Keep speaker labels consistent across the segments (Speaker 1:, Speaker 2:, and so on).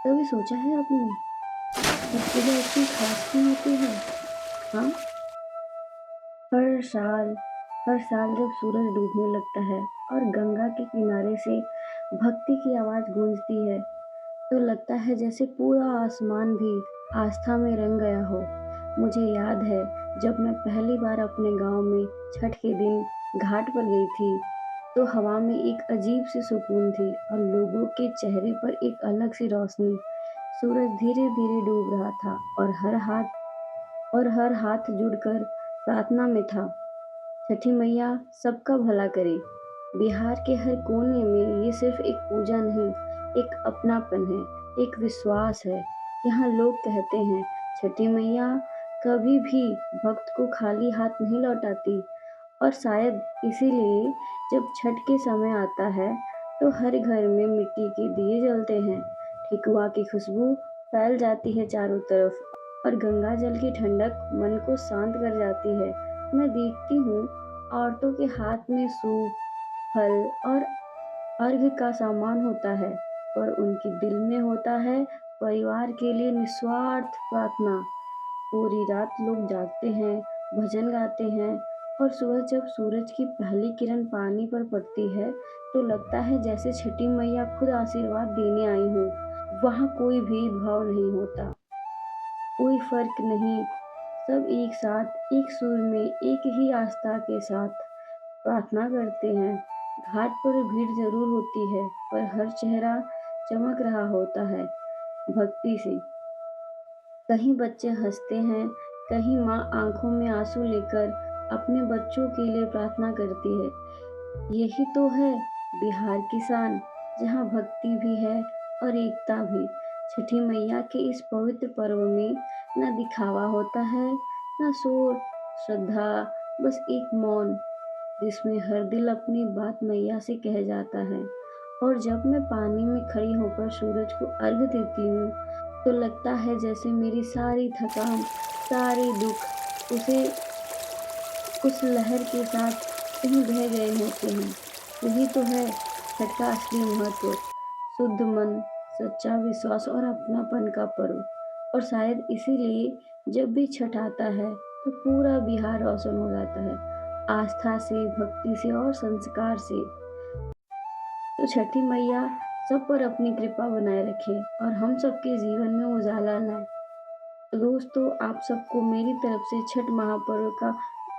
Speaker 1: कभी सोचा है आपने छठ पूजा इतनी खास क्यों होती है? हाँ, हर साल हर साल जब सूरज डूबने लगता है और गंगा के किनारे से भक्ति की आवाज़ गूंजती है, तो लगता है जैसे पूरा आसमान भी आस्था में रंग गया हो। मुझे याद है जब मैं पहली बार अपने गांव में छठ के दिन घाट पर गई थी, तो हवा में एक अजीब सी सुकून थी और लोगों के चेहरे पर एक अलग सी रोशनी। सूरज धीरे धीरे डूब रहा था और हर हाथ जुड़कर प्रार्थना में था। छठी मैया सबका भला करे। बिहार के हर कोने में ये सिर्फ एक पूजा नहीं, एक अपनापन है, एक विश्वास है। यहाँ लोग कहते हैं छठी मैया कभी भी भक्त को खाली हाथ नहीं लौटाती। और शायद इसीलिए जब छठ के समय आता है तो हर घर में मिट्टी के दिए जलते हैं, ठेकुआ की खुशबू फैल जाती है चारों तरफ और गंगा जल की ठंडक मन को शांत कर जाती है। मैं देखती हूँ औरतों के हाथ में सूप, फल और अर्घ का सामान होता है, और उनके दिल में होता है परिवार के लिए निस्वार्थ प्रार्थना। पूरी रात लोग जागते हैं, भजन गाते हैं, और सुबह जब सूरज की पहली किरण पानी पर पड़ती है तो लगता है जैसे छठी मैया खुद आशीर्वाद देने आई हो। वहाँ कोई भेदभाव नहीं होता, कोई फर्क नहीं, सब एक साथ एक सुर में एक ही आस्था के साथ प्रार्थना करते हैं। घाट पर भीड़ जरूर होती है, पर हर चेहरा चमक रहा होता है भक्ति से। कहीं बच्चे हंसते हैं, कहीं माँ आंखों में आंसू लेकर अपने बच्चों के लिए प्रार्थना करती है। यही तो है बिहार की शान, जहाँ भक्ति भी है और एकता भी। छठी मैया के इस पवित्र पर्व में न दिखावा होता है, न शोर, श्रद्धा, बस एक मौन जिसमें हर दिल अपनी बात मैया से कह जाता है। और जब मैं पानी में खड़ी होकर सूरज को अर्घ देती हूँ, तो लगता है जैसे मेरी सारी थकान, सारे दुख उसे उस लहर के साथ कहीं बह गए होते हैं। यही तो है छठ का असली महत्व, शुद्ध मन, सच्चा विश्वास और अपनापन का पर्व। और शायद इसीलिए जब भी छठ आता है तो पूरा बिहार रोशन हो जाता है, आस्था से, भक्ति से और संस्कार से। तो छठी मैया सब पर अपनी कृपा बनाए रखे और हम सबके जीवन में उजाला लाए। तो दोस्तों, आप सबको मेरी तरफ से छठ महापर्व का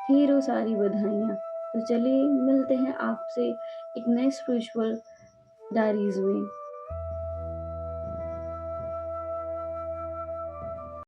Speaker 1: ढेरों सारी बधाइयाँ। तो चलिए मिलते हैं आपसे एक नए स्पिरिचुअल डायरीज में।